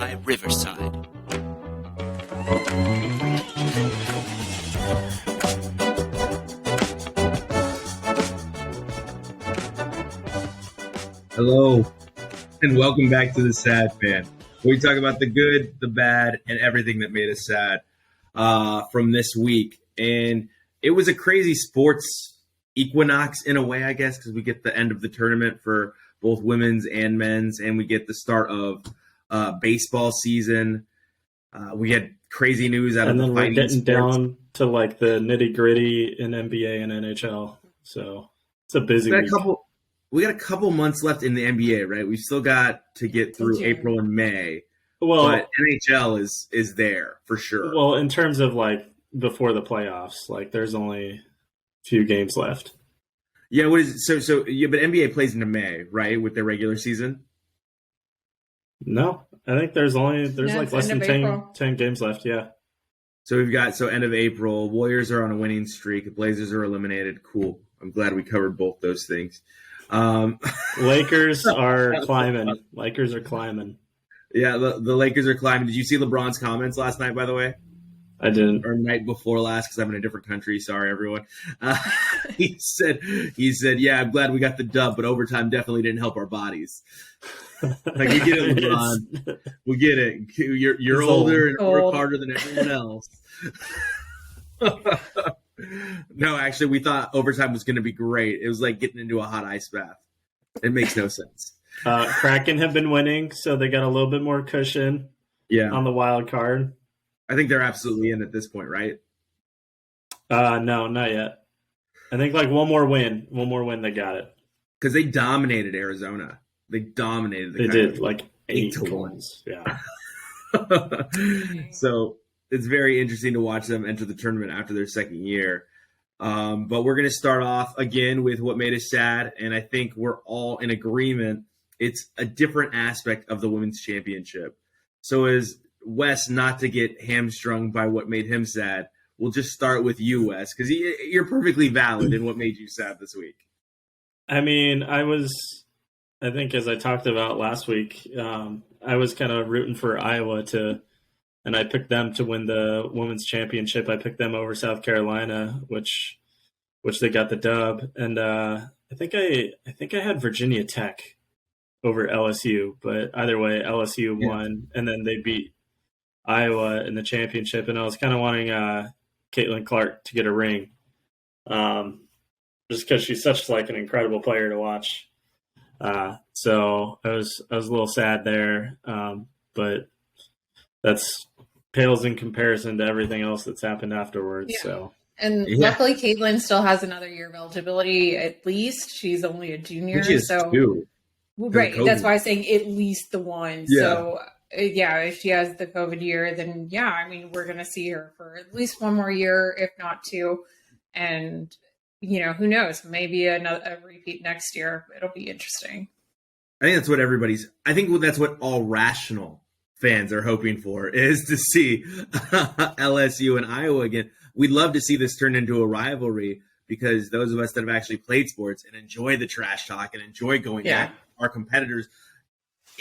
by Riverside. Hello, and welcome back to TheSadFan, where we talk about the good, the bad, and everything that made us sad from this week. And it was a crazy sports equinox in a way, I guess, because we get the end of the tournament for both women's and men's, and we get the start of baseball season. We had crazy news out of the fighting sports. And then we're getting down to like the nitty gritty in NBA and NHL. So it's a busy week. We got a couple months left in the NBA, right? We've still got to get through April and May. Well, but NHL is there for sure. Well, in terms of like before the playoffs, like there's only a few games left. Yeah, what is it? So yeah, but NBA plays into May, right, with their regular season? No, I think there's like less than 10 games left. Yeah. So we've got end of April. Warriors are on a winning streak. The Blazers are eliminated. Cool. I'm glad we covered both those things. Lakers are climbing. Yeah, the Lakers are climbing. Did you see LeBron's comments last night, by the way? I didn't. Or night before last, because I'm in a different country. Sorry, everyone. He said, yeah, I'm glad we got the dub, but overtime definitely didn't help our bodies. Like, we get it, LeBron. We get it. You're older and work harder than everyone else. No, actually, we thought overtime was going to be great. It was like getting into a hot ice bath. It makes no sense. Kraken have been winning, so they got a little bit more cushion on the wild card. I think they're absolutely in at this point, right? No, not yet. I think like one more win, they got it. Because they dominated Arizona. They dominated. They did like 8-1. Yeah. So it's very interesting to watch them enter the tournament after their second year. But we're going to start off again with what made us sad, and I think we're all in agreement. It's a different aspect of the women's championship. So as Wes, not to get hamstrung by what made him sad, we'll just start with you, Wes, because you're perfectly valid in what made you sad this week. I mean, I think as I talked about last week, I was kind of rooting for Iowa and I picked them to win the women's championship. I picked them over South Carolina, which they got the dub. And I think I had Virginia Tech over LSU, but either way, LSU won, and then they beat Iowa in the championship. And I was kind of wanting Caitlin Clark to get a ring, just because she's such like an incredible player to watch. So I was a little sad there, but that's pales in comparison to everything else that's happened afterwards. Yeah. So, and luckily Caitlin still has another year of eligibility. At least she's only a junior, so two. Right. That's why I was saying at least the one. Yeah. So if she has the COVID year, then I mean, we're going to see her for at least one more year, if not two. And who knows? Maybe a repeat next year. It'll be interesting. I think that's what all rational fans are hoping for, is to see LSU and Iowa again. We'd love to see this turn into a rivalry, because those of us that have actually played sports and enjoy the trash talk and enjoy going at our competitors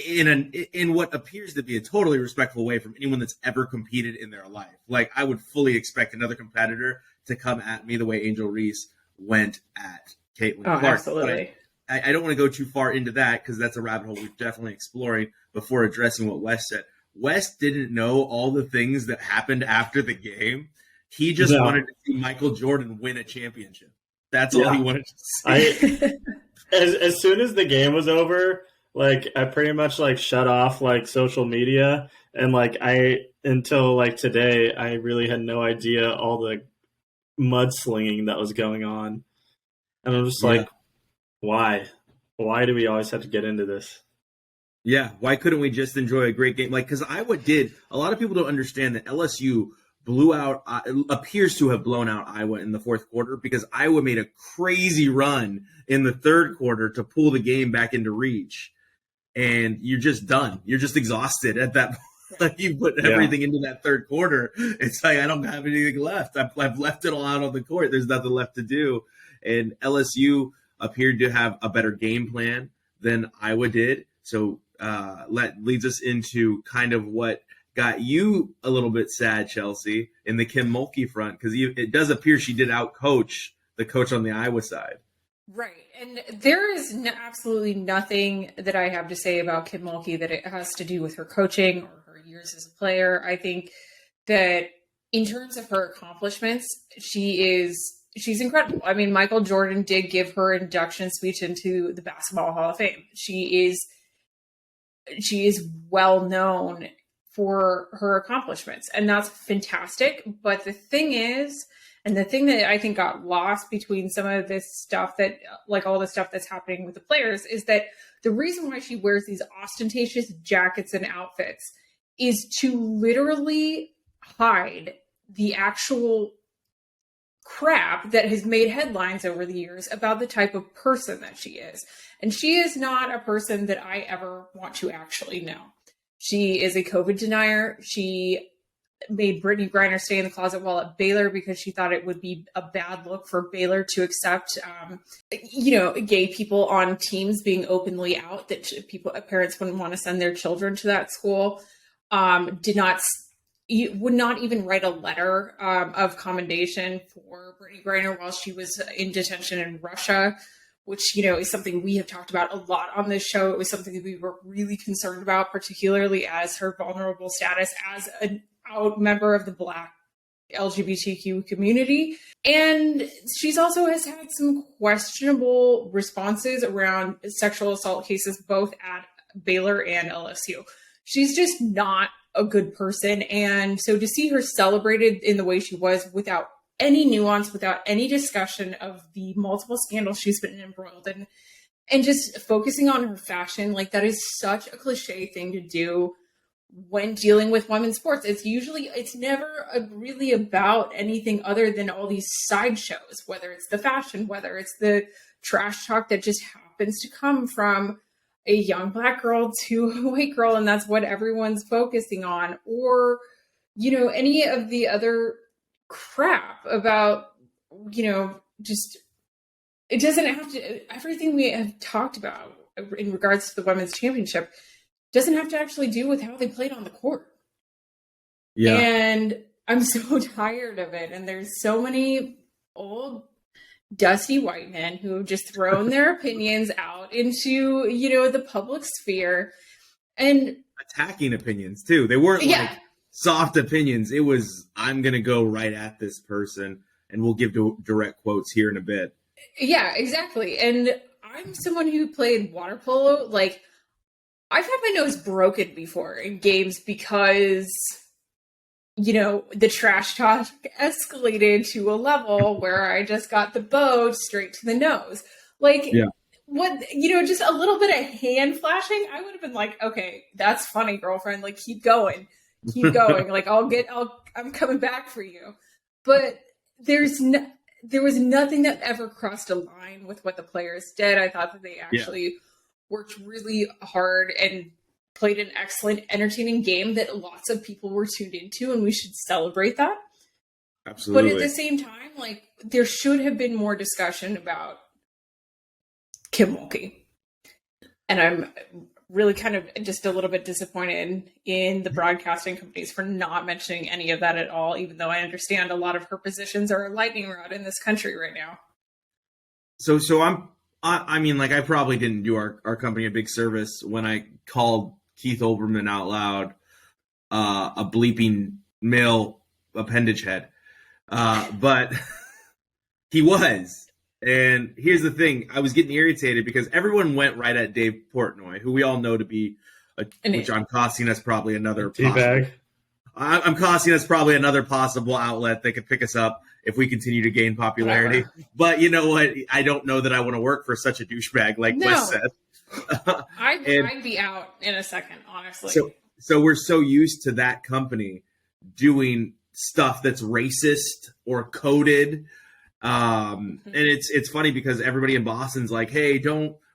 in what appears to be a totally respectful way from anyone that's ever competed in their life. Like, I would fully expect another competitor to come at me the way Angel Reese went at Caitlin Clark. Absolutely. I don't want to go too far into that, because that's a rabbit hole we're definitely exploring before addressing what Wes said. Wes didn't know all the things that happened after the game. He just wanted to see Michael Jordan win a championship. That's all he wanted to see. As soon as the game was over, like, I pretty much like shut off like social media, and like until like today, I really had no idea all the mudslinging that was going on. And I'm just like, why? Why do we always have to get into this? Yeah, why couldn't we just enjoy a great game? Like, because Iowa did. A lot of people don't understand that LSU appears to have blown out Iowa in the fourth quarter, because Iowa made a crazy run in the third quarter to pull the game back into reach. And you're just done. You're just exhausted at that point. Like, you put everything into that third quarter. It's like, I don't have anything left. I've left it all out on the court. There's nothing left to do. And LSU appeared to have a better game plan than Iowa did. So leads us into kind of what got you a little bit sad, Chelsea, in the Kim Mulkey front, because it does appear she did outcoach the coach on the Iowa side. Right. And there is absolutely nothing that I have to say about Kim Mulkey that it has to do with her coaching or her years as a player. I think that in terms of her accomplishments, she's incredible. I mean, Michael Jordan did give her induction speech into the Basketball Hall of Fame. She is well known for her accomplishments, and that's fantastic. But the thing is, and the thing that I think got lost between some of this stuff that, like all the stuff that's happening with the players, is that the reason why she wears these ostentatious jackets and outfits is to literally hide the actual crap that has made headlines over the years about the type of person that she is. And she is not a person that I ever want to actually know. She is a COVID denier. She made Brittany Griner stay in the closet while at Baylor because she thought it would be a bad look for Baylor to accept, gay people on teams being openly out, that parents wouldn't want to send their children to that school. Would not even write a letter of commendation for Brittany Griner while she was in detention in Russia, which, is something we have talked about a lot on this show. It was something that we were really concerned about, particularly as her vulnerable status as an out member of the Black LGBTQ community. And she's also has had some questionable responses around sexual assault cases, both at Baylor and LSU. She's just not a good person. And so to see her celebrated in the way she was, without any nuance, without any discussion of the multiple scandals she's been embroiled in, and just focusing on her fashion, like, that is such a cliche thing to do when dealing with women's sports. It's never really about anything other than all these sideshows, whether it's the fashion, whether it's the trash talk that just happens to come from a young Black girl to a white girl, and that's what everyone's focusing on, or, any of the other crap about, just, it doesn't have to, everything we have talked about in regards to the women's championship doesn't have to actually do with how they played on the court. Yeah. And I'm so tired of it. And there's so many old dusty white men who have just thrown their opinions out into, the public sphere, and attacking opinions too. They weren't like soft opinions. It was, I'm going to go right at this person, and we'll give direct quotes here in a bit. Yeah, exactly. And I'm someone who played water polo. Like, I've had my nose broken before in games because, the trash talk escalated to a level where I just got the bow straight to the nose. Like, what, just a little bit of hand flashing, I would have been like, okay, that's funny, girlfriend. Like, keep going. Like, I'm coming back for you. But there was nothing that ever crossed a line with what the players did. I thought that they actually worked really hard and played an excellent, entertaining game that lots of people were tuned into, and we should celebrate that. Absolutely. But at the same time, like, there should have been more discussion about Kim Mulkey. And I'm really kind of just a little bit disappointed in the broadcasting companies for not mentioning any of that at all, even though I understand a lot of her positions are a lightning rod in this country right now. So I mean, like, I probably didn't do our company a big service when I called Keith Olbermann out loud a bleeping male appendage head. But he was. And here's the thing. I was getting irritated because everyone went right at Dave Portnoy, who we all know to be, which I'm costing us probably another teabag. I'm costing us probably another possible outlet that could pick us up if we continue to gain popularity. Whatever. But you know what? I don't know that I want to work for such a douchebag like Wes said. I'd be out in a second, honestly. So we're so used to that company doing stuff that's racist or coded. And it's funny because everybody in Boston's like, hey,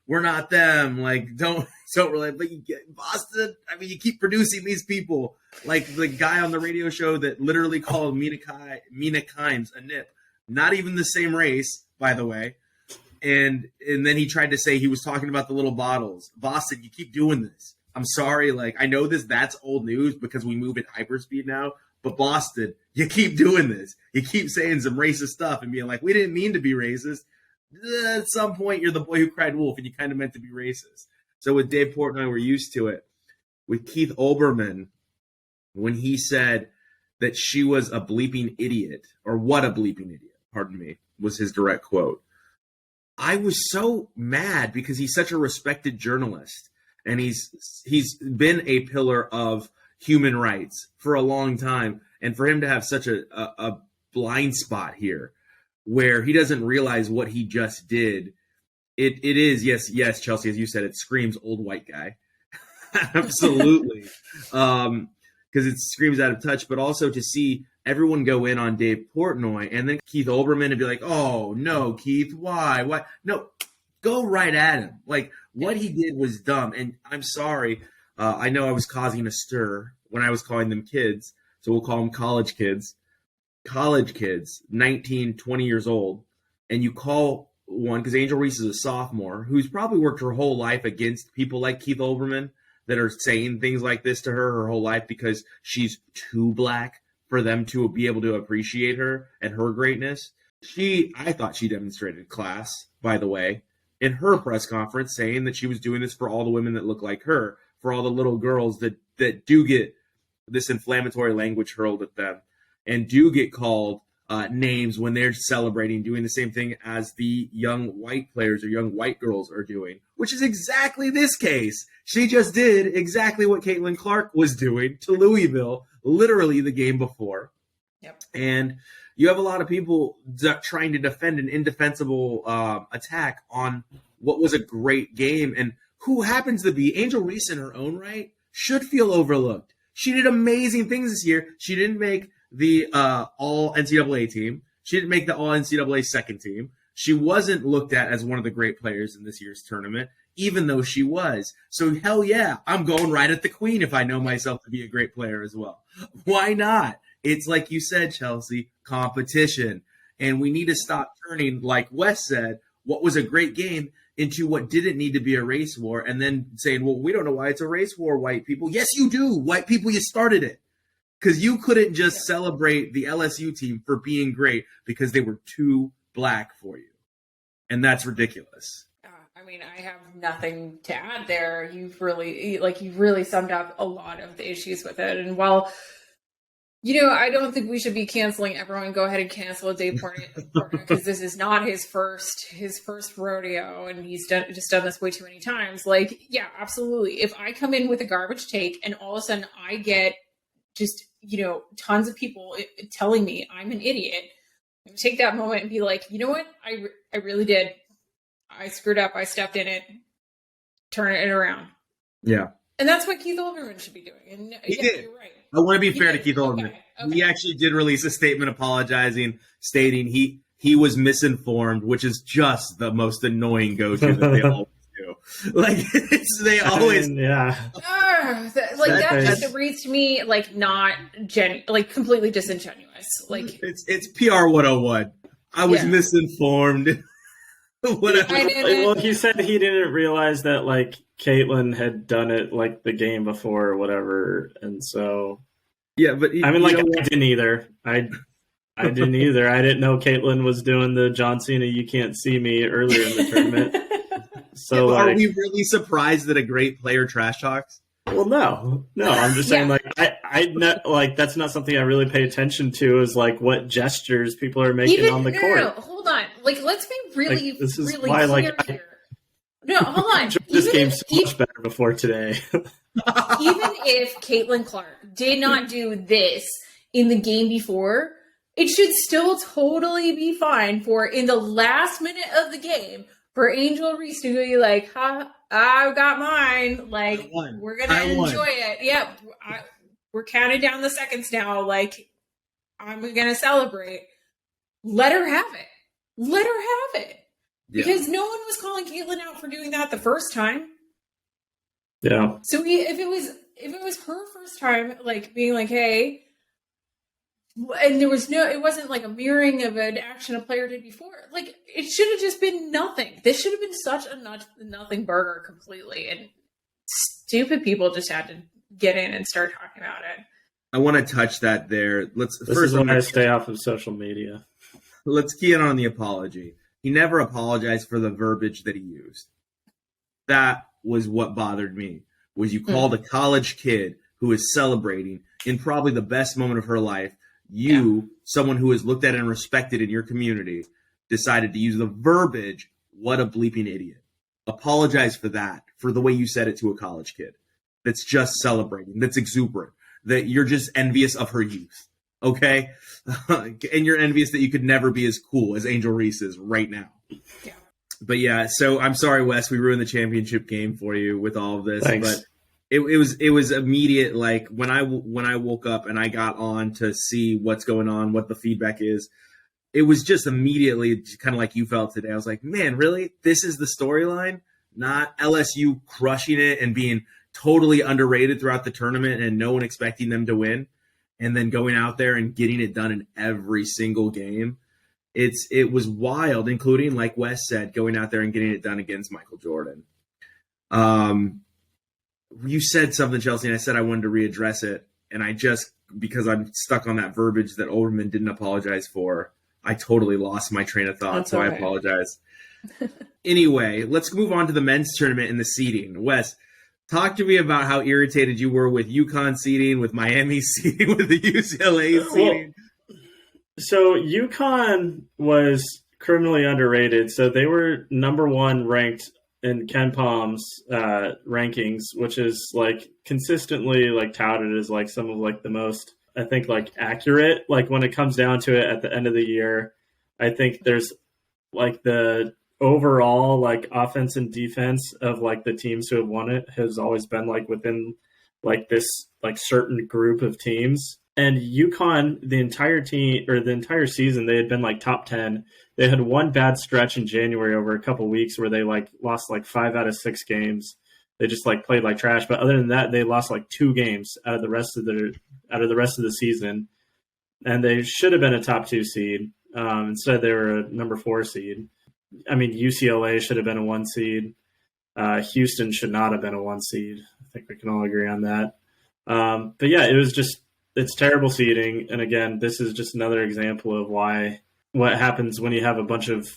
we're not them. Like, don't really, but you get Boston. I mean, you keep producing these people, like the guy on the radio show that literally called Mina Kimes a nip, not even the same race, by the way. And then he tried to say he was talking about the little bottles. Boston, you keep doing this. I'm sorry. Like, I know that's old news because we move at hyperspeed now. But Boston, you keep doing this. You keep saying some racist stuff and being like, we didn't mean to be racist. At some point, you're the boy who cried wolf, and you kind of meant to be racist. So with Dave Portnoy, we're used to it. With Keith Olbermann, when he said that she was a bleeping idiot, or what a bleeping idiot, pardon me, was his direct quote. I was so mad because he's such a respected journalist, and he's been a pillar of human rights for a long time, and for him to have such a blind spot here where he doesn't realize what he just did, it is, yes, Chelsea, as you said, it screams old white guy. Absolutely. Because it screams out of touch, but also to see everyone go in on Dave Portnoy and then Keith Olbermann and be like, oh, no, Keith, why? No, go right at him. Like, what he did was dumb, and I'm sorry. I know I was causing a stir when I was calling them kids, so we'll call them college kids. College kids, 19, 20 years old, and you call one, because Angel Reese is a sophomore, who's probably worked her whole life against people like Keith Olbermann that are saying things like this to her whole life because she's too black for them to be able to appreciate her and her greatness. I thought she demonstrated class, by the way, in her press conference, saying that she was doing this for all the women that look like her, for all the little girls that do get this inflammatory language hurled at them and do get called names when they're celebrating, doing the same thing as the young white players or young white girls are doing, which is exactly this case. She just did exactly what Caitlin Clark was doing to Louisville, literally the game before. Yep. And you have a lot of people trying to defend an indefensible attack on what was a great game, and who happens to be Angel Reese in her own right should feel overlooked. She did amazing things this year. She didn't make the all NCAA team. She didn't make the all NCAA second team. She wasn't looked at as one of the great players in this year's tournament, even though she was. So hell yeah, I'm going right at the queen if I know myself to be a great player as well. Why not? It's like you said, Chelsea, competition. And we need to stop turning, like Wes said, what was a great game into what didn't need to be a race war, and then saying, well, we don't know why it's a race war, white people. Yes, you do. White people, you started it. Because you couldn't just celebrate the LSU team for being great because they were too black for you. And that's ridiculous. I mean, I have nothing to add there. You've really summed up a lot of the issues with it. And while, I don't think we should be canceling everyone. Go ahead and cancel Dave Portnoy because this is not his first rodeo, and he's done this way too many times. Like, yeah, absolutely. If I come in with a garbage take and all of a sudden I get just, tons of people telling me I'm an idiot, I take that moment and be like, you know what? I really did. I screwed up. I stepped in it. Turn it around. Yeah. And that's what Keith Olbermann should be doing. And he did. You're right. I want to be fair to Keith Olbermann. Okay. He actually did release a statement apologizing, stating he was misinformed, which is just the most annoying go-to that they always do. Like, they always... that just reads to me like not completely disingenuous. Like, it's PR 101. I was misinformed. Whatever. Well, he said he didn't realize that like Caitlin had done it like the game before or whatever, and so but I mean, like, I didn't either. I didn't either. I didn't know Caitlin was doing the John Cena "You Can't See Me" earlier in the tournament. So are we really surprised that a great player trash talks? Well, no. I'm just saying, like, I like that's not something I really pay attention to. Is like what gestures people are making on the court. No, hold on. Like, let's be really, like, this is really why, clear like, here. No, hold on. This game's so much better before today. Even if Caitlin Clark did not do this in the game before, it should still totally be fine for in the last minute of the game for Angel Reese to be like, "Ha, I got mine." Like, we're gonna enjoy it. Yeah, we're counting down the seconds now. Like, I'm gonna celebrate. Let her have it. Let her have it. Yeah. Because no one was calling Caitlin out for doing that the first time. Yeah. So if it was her first time, like being like, "Hey," and it wasn't like a mirroring of an action a player did before. Like, it should have just been nothing. This should have been such a nothing burger completely. And stupid people just had to get in and start talking about it. I want to touch that there. This is when I stay off of social media. Let's key in on the apology. He never apologized for the verbiage that he used. That was what bothered me, was you called a college kid who is celebrating in probably the best moment of her life. Someone who is looked at and respected in your community, decided to use the verbiage. What a bleeping idiot. Apologize for that, for the way you said it to a college kid that's just celebrating, that's exuberant, that you're just envious of her youth, okay? And you're envious that you could never be as cool as Angel Reese is right now. Yeah. But yeah, so I'm sorry, Wes, we ruined the championship game for you with all of this. Thanks. But it was immediate. Like when I woke up and I got on to see what's going on, what the feedback is, it was just immediately kind of like you felt today. I was like, man, really? This is the storyline? Not LSU crushing it and being totally underrated throughout the tournament and no one expecting them to win, and then going out there and getting it done in every single game. It was wild, including, like Wes said, going out there and getting it done against Michael Jordan. You said something, Chelsea, and I said I wanted to readdress it, and I just, because I'm stuck on that verbiage that Overman didn't apologize for, I totally lost my train of thought. That's so okay. I apologize. Anyway, let's move on to the men's tournament and the seeding. Wes, talk to me about how irritated you were with UConn seeding, with Miami seeding, with the UCLA seeding. So UConn was criminally underrated. So they were number 1 ranked in Ken Palm's rankings, which is like consistently like touted as like some of like the most, I think, like accurate. Like when it comes down to it at the end of the year, I think there's like the overall like offense and defense of like the teams who have won it has always been like within like this like certain group of teams. And UConn, the entire team or the entire season, they had been like top 10. They had one bad stretch in January over a couple weeks where they like lost like 5 out of 6 games. They just like played like trash. But other than that, they lost like 2 games out of the rest of the season, and they should have been a top 2 seed. Instead, they were a number 4 seed. I mean, UCLA should have been a 1 seed. Houston should not have been a 1 seed. I think we can all agree on that. But yeah, it's terrible seeding. And again, this is just another example of what happens when you have a bunch of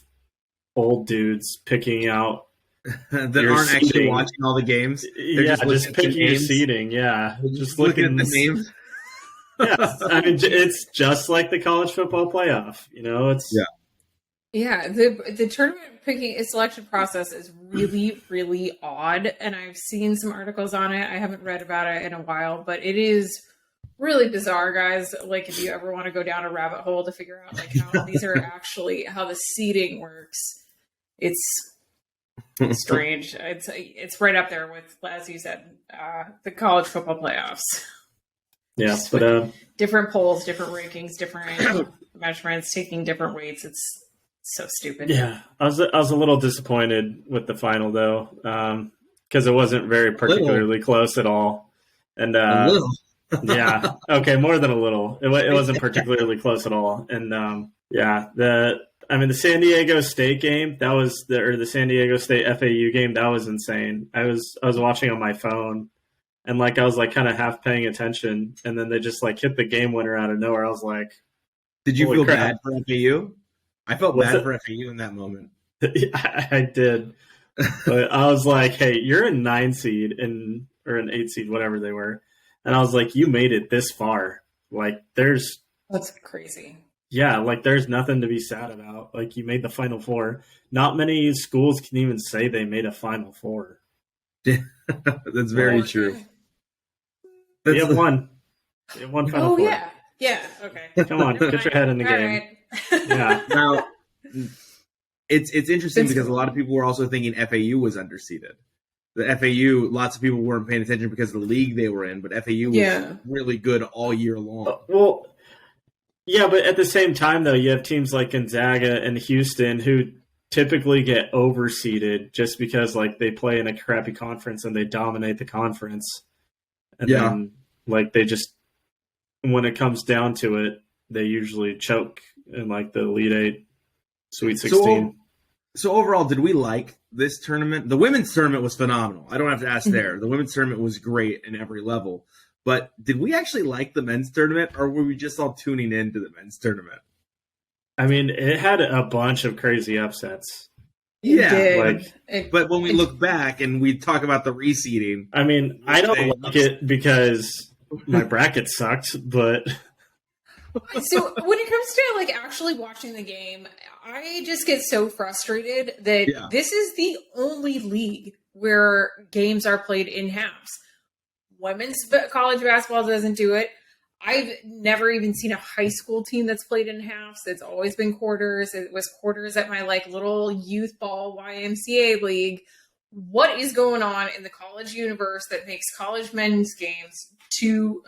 old dudes picking out that aren't actually watching all the games. They're just picking your seeding. Yeah, just looking at the names. Yeah, I mean, it's just like the college football playoff. You know, it's Yeah, the tournament picking selection process is really, really odd, and I've seen some articles on it. I haven't read about it in a while, but it is really bizarre, guys. Like, if you ever want to go down a rabbit hole to figure out like how these are actually how the seeding works, it's strange. It's right up there with, as you said, the college football playoffs. Yeah, but different polls, different rankings, different measurements, taking different weights. It's so stupid. Yeah, I was a little disappointed with the final though, because it wasn't very particularly close at all. And a little. Yeah, okay, more than a little. It wasn't particularly close at all. And the San Diego State game, the San Diego State FAU game, that was insane. I was watching on my phone. And like I was like kind of half paying attention, and then they just like hit the game winner out of nowhere. I was like, "Did you feel crap. bad for FAU?" I felt bad for FAU in that moment. I did, but I was like, "Hey, you're a 9 seed or an 8 seed, whatever they were," and I was like, "You made it this far. Like, that's crazy. Yeah, like there's nothing to be sad about. Like, you made the Final Four. Not many schools can even say they made a Final Four." That's very true. We have one. We have one Final Four. Yeah. Okay. Come on, get your head in the game. Right. Yeah. Now, it's interesting because a lot of people were also thinking FAU was underseeded. The FAU, lots of people weren't paying attention because of the league they were in, but FAU was really good all year long. Well, yeah, but at the same time, though, you have teams like Gonzaga and Houston who typically get overseeded just because like they play in a crappy conference and they dominate the conference. And then like they just, when it comes down to it, they usually choke in like the Elite 8, Sweet 16. So overall, did we like this tournament, the women's tournament was phenomenal. I don't have to ask there. The women's tournament was great in every level. But did we actually like the men's tournament, or were we just all tuning into the men's tournament? I mean, it had a bunch of crazy upsets. Yeah, but when we look back and we talk about the reseeding, I mean, I don't like it because my bracket sucked, but so when it comes to like actually watching the game, I just get so frustrated that this is the only league where games are played in halves. Women's college basketball doesn't do it. I've never even seen a high school team that's played in halves. It's always been quarters. It was quarters at my like little youth ball YMCA league. What is going on in the college universe that makes college men's games two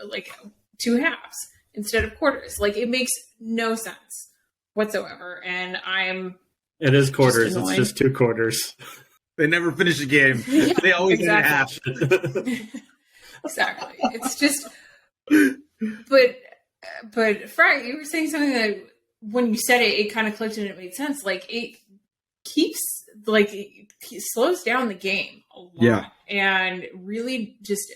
halves instead of quarters? Like, it makes no sense whatsoever. And it is quarters. It's just 2 quarters. They never finish a game. Yeah, they always end in half. Exactly. It's just, but Frank, you were saying something that when you said it, it kind of clicked and it made sense. Like, it slows down the game a lot and really just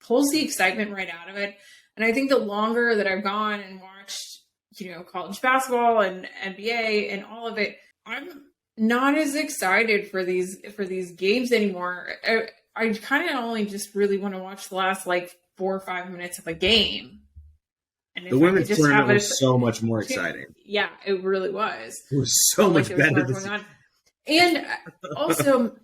pulls the excitement right out of it. And I think the longer that I've gone and watched, college basketball and NBA and all of it, I'm not as excited for these games anymore. I kind of only just really want to watch the last 4 or 5 minutes of a game. And the women's tournament was so much more exciting. Yeah, it really was. It was so much better. And also,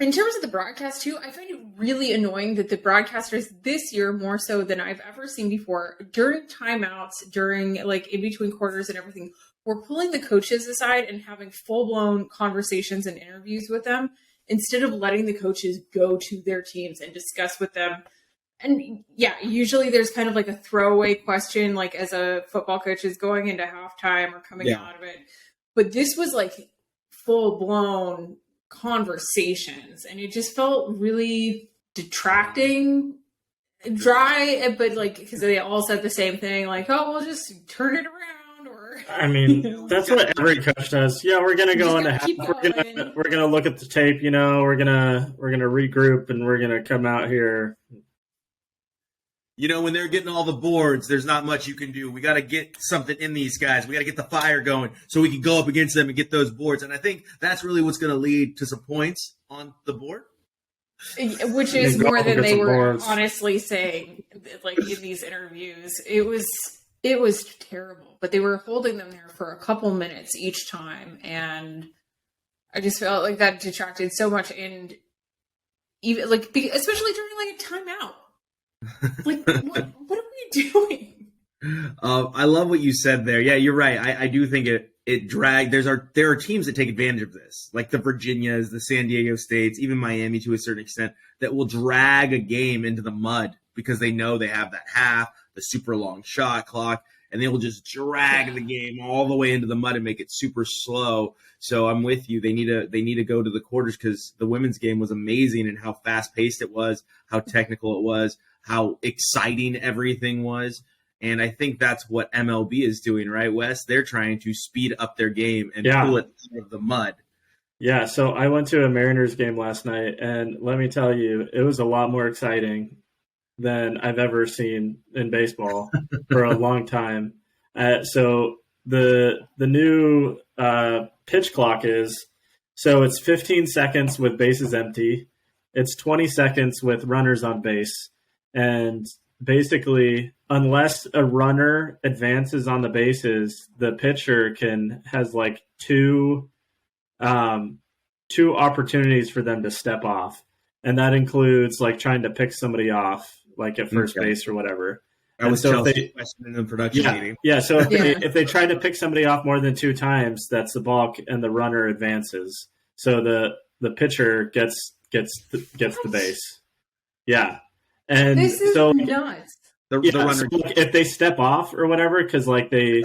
in terms of the broadcast too, I find it really annoying that the broadcasters this year, more so than I've ever seen before, during timeouts, during in between quarters and everything, we're pulling the coaches aside and having full-blown conversations and interviews with them instead of letting the coaches go to their teams and discuss with them. And usually there's kind of a throwaway question, as a football coach is going into halftime or coming out of it. But this was full-blown conversations, and it just felt really detracting, dry, but because they all said the same thing, we'll just turn it around. I mean, that's what every coach does. Yeah, we're gonna go into half. We're gonna look at the tape. We're gonna regroup, and we're gonna come out here. When they're getting all the boards, there's not much you can do. We got to get something in these guys. We got to get the fire going so we can go up against them and get those boards. And I think that's really what's going to lead to some points on the board. Which is more than they were honestly saying, in these interviews. It was terrible, but they were holding them there for a couple minutes each time. And I just felt like that detracted so much. And even especially during a timeout. What are we doing? I love what you said there. Yeah, you're right. I do think it dragged. There are teams that take advantage of this, like the Virginias, the San Diego States, even Miami to a certain extent, that will drag a game into the mud because they know they have that half, the super long shot clock, and they will just drag the game all the way into the mud and make it super slow. So I'm with you. They need to go to the quarters because the women's game was amazing and how fast paced it was, how technical it was, how exciting everything was. And I think that's what MLB is doing, right, Wes? They're trying to speed up their game and pull it out of the mud. Yeah, so I went to a Mariners game last night, and let me tell you, it was a lot more exciting than I've ever seen in baseball for a long time. So the new pitch clock is, so it's 15 seconds with bases empty. It's 20 seconds with runners on base. And basically, unless a runner advances on the bases, the pitcher has two opportunities for them to step off. And that includes trying to pick somebody off, at first base or whatever. That was Chelsea's question in the production meeting. Yeah, so if they try to pick somebody off more than 2 times, that's the balk, and the runner advances. So the pitcher gets the base. Yeah. And this is nuts. The runner, so if they step off or whatever, because they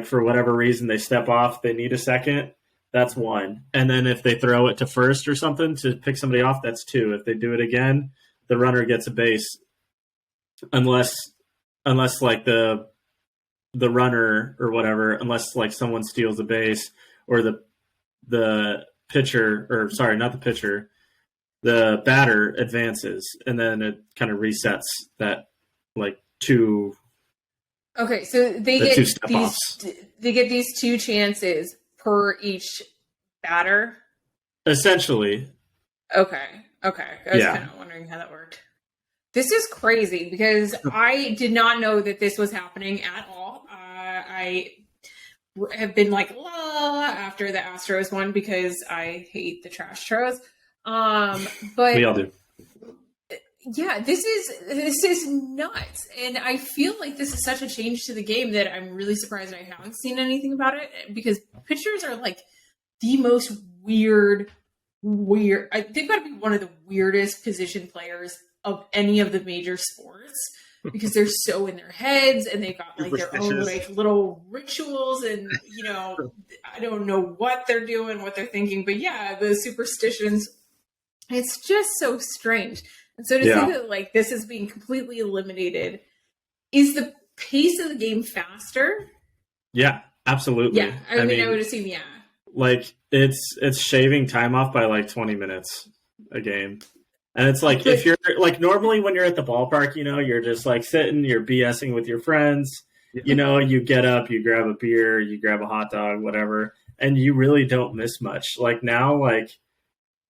for whatever reason they step off, they need a second. That's 1. And then if they throw it to first or something to pick somebody off, that's 2. If they do it again, the runner gets a base, unless the runner or whatever, unless someone steals a base or the the batter advances, and then it kind of resets that like two. Okay, so they get these 2 chances per each batter. Essentially. Okay. I was kind of wondering how that worked. This is crazy because I did not know that this was happening at all. I have been like, after the Astros won because I hate the trash Astros. But we all do. Yeah, this is nuts. And I feel like this is such a change to the game that I'm really surprised I haven't seen anything about it, because pitchers are like the most weird. They've got to be one of the weirdest position players of any of the major sports, because they're so in their heads and they've got like their own like little rituals, and I don't know what they're doing, what they're thinking, but yeah, the superstitions, it's just so strange. And so to say that like this is being completely eliminated, is the pace of the game faster? Yeah, absolutely. Yeah, I mean, I would assume, yeah. Like it's shaving time off by like 20 minutes a game. And it's like, if you're like, normally when you're at the ballpark, you're just like sitting, you're BSing with your friends, you get up, you grab a beer, you grab a hot dog, whatever, and you really don't miss much. Like now, like,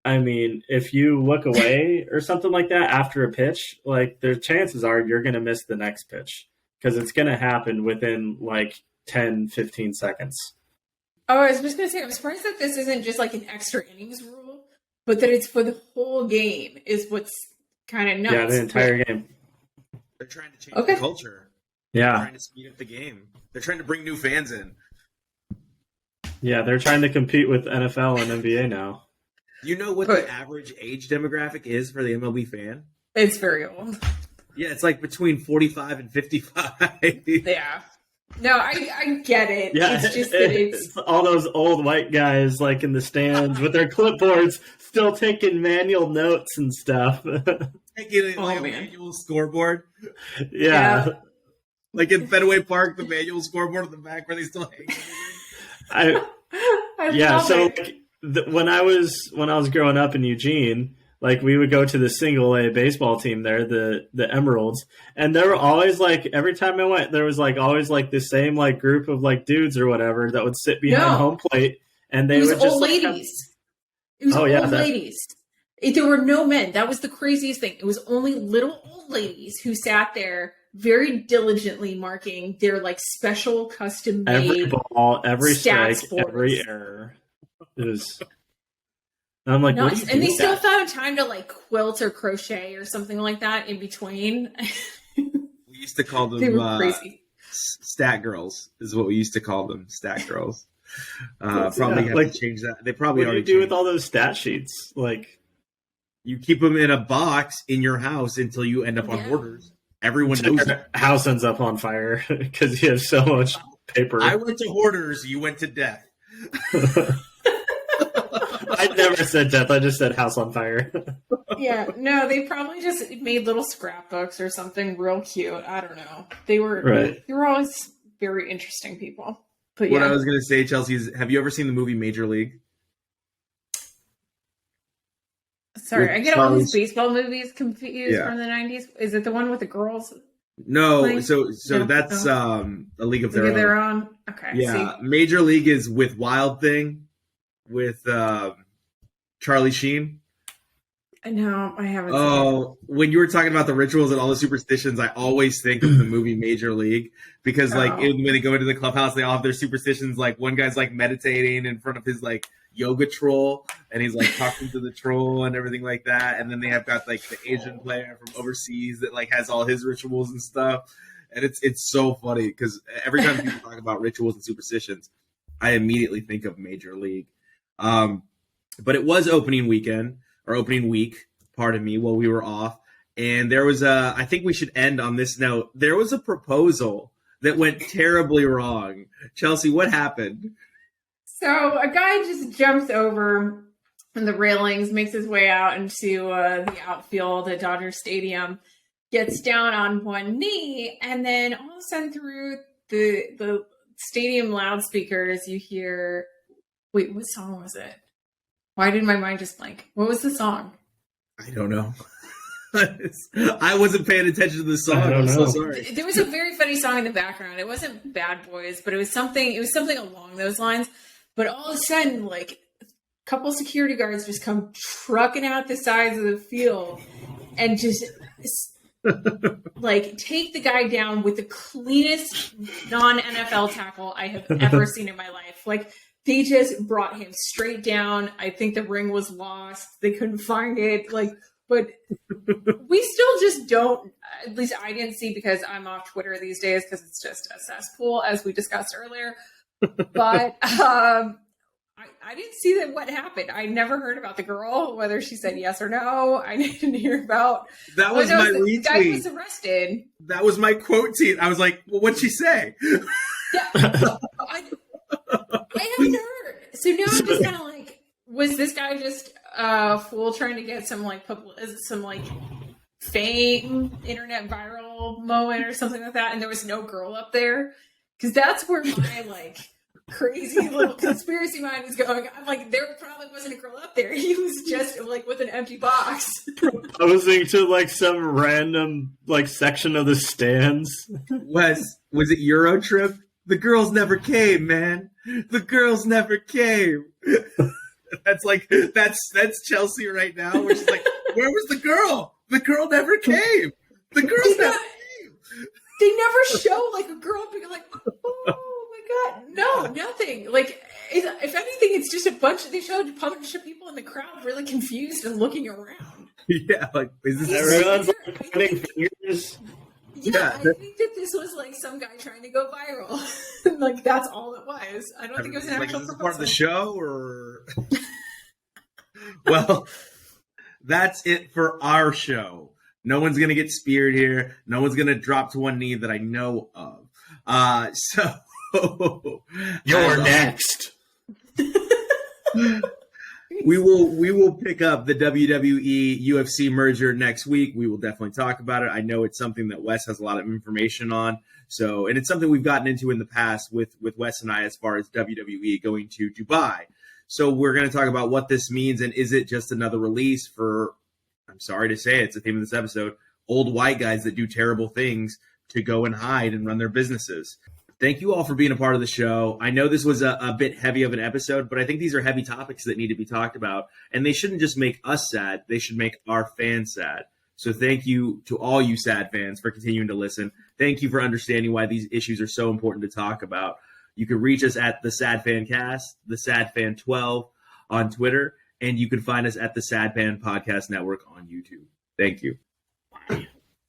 I mean, if you look away or something like that after a pitch, like the chances are you're going to miss the next pitch, because it's going to happen within like 10, 15 seconds. Oh, I was just going to say, I'm surprised that this isn't just like an extra innings rule, but that it's for the whole game is what's kind of nuts. Yeah, the entire game. They're trying to change the culture. Yeah. They're trying to speed up the game. They're trying to bring new fans in. Yeah, they're trying to compete with NFL and NBA now. You know what the average age demographic is for the MLB fan? It's very old. Yeah, it's like between 45 and 55. Yeah. No, I get it. Yeah, it's just that it's all those old white guys like in the stands with their clipboards, still taking manual notes and stuff. Taking a manual scoreboard. Yeah. Like in Fenway Park, the manual scoreboard at the back where they still hang. When I was growing up in Eugene, like we would go to the single A baseball team there, the Emeralds, and there were always like, every time I went, there was like always like the same like group of like dudes or whatever that would sit behind home plate, and they would just old ladies. It was old ladies. There were no men. That was the craziest thing. It was only little old ladies who sat there very diligently marking their like special custom made every ball, every strike, sports. Every error. It was. I'm like, nice. And they still found time to like quilt or crochet or something like that in between. We used to call them, they were crazy. Stat girls is what we used to call them. Stat girls. Probably have to change that. They probably what do you do with all those stat sheets? Like, you keep them in a box in your house until you end up on Hoarders. Everyone knows your house ends up on fire because you have so much paper. I went to Hoarders. You went to death. I never said death. I just said house on fire. Yeah, no, they probably just made little scrapbooks or something real cute. I don't know. They were always very interesting people. But what I was going to say, Chelsea, is have you ever seen the movie Major League? Sorry, I get all these baseball movies confused from the 90s. Is it the one with the girls? No, playing? so that's a League of Their Own. Okay. Yeah, Major League is with Wild Thing, with Charlie Sheen. No, I haven't. Oh, when you were talking about the rituals and all the superstitions, I always think of the movie Major League, because when they go into the clubhouse, they all have their superstitions. Like one guy's like meditating in front of his like yoga troll, and he's like talking to the troll and everything like that. And then they have got like the Asian player from overseas that like has all his rituals and stuff. And it's so funny because every time people talk about rituals and superstitions, I immediately think of Major League. But it was opening week, pardon me, while we were off. And there was I think we should end on this note. There was a proposal that went terribly wrong. Chelsea, what happened? So a guy just jumps over the railings, makes his way out into the outfield at Dodger Stadium, gets down on one knee, and then all of a sudden through the stadium loudspeakers, you hear, wait, what song was it? Why did my mind just blank? What was the song? I don't know. I wasn't paying attention to the song. I'm so sorry. There was a very funny song in the background. It wasn't Bad Boys, but it was something along those lines. But all of a sudden, like, a couple security guards just come trucking out the sides of the field and just like take the guy down with the cleanest non-NFL tackle I have ever seen in my life. Like, they just brought him straight down. I think the ring was lost. They couldn't find it. Like, but we still just don't, at least I didn't see, because I'm off Twitter these days because it's just a cesspool, as we discussed earlier. But I didn't see that what happened. I never heard about the girl, whether she said yes or no. I didn't hear about. That was my retweet. The guy was arrested. That was my quote tweet. I was like, well, what'd she say? Yeah. I haven't heard. So now I'm just kind of like, was this guy just a fool trying to get some like fame, internet viral moment or something like that, and there was no girl up there? Because that's where my like crazy little conspiracy mind was going. I'm like, there probably wasn't a girl up there. He was just like with an empty box. Proposing to like some random like section of the stands. Was it Euro Trip? The girls never came, man. The girls never came. That's Chelsea right now, where she's like, where was the girl? The girl never came. The girls never came. They never show like a girl being like, oh my god, no, nothing. Like, if anything, it's just they showed a bunch of people in the crowd really confused and looking around. Yeah, like, is this everyone's like pointing fingers? Yeah, I think that this was like some guy trying to go viral. Like, that's all it was. I don't think it was an actual is this proposal. part of the show, or? Well, that's it for our show. No one's going to get speared here. No one's going to drop to one knee that I know of. So you're next. We will pick up the WWE UFC merger next week. We will definitely talk about it. I know it's something that Wes has a lot of information on. So, and it's something we've gotten into in the past with Wes and I, as far as WWE going to Dubai. So we're going to talk about what this means, and is it just another release for, I'm sorry to say it's the theme of this episode, old white guys that do terrible things to go and hide and run their businesses. Thank you all for being a part of the show. I know this was a bit heavy of an episode, but I think these are heavy topics that need to be talked about, and they shouldn't just make us sad. They should make our fans sad. So thank you to all you sad fans for continuing to listen. Thank you for understanding why these issues are so important to talk about. You can reach us at TheSadFan TheSadFan12 on Twitter, and you can find us at the SadFan Podcast Network on YouTube. Thank you.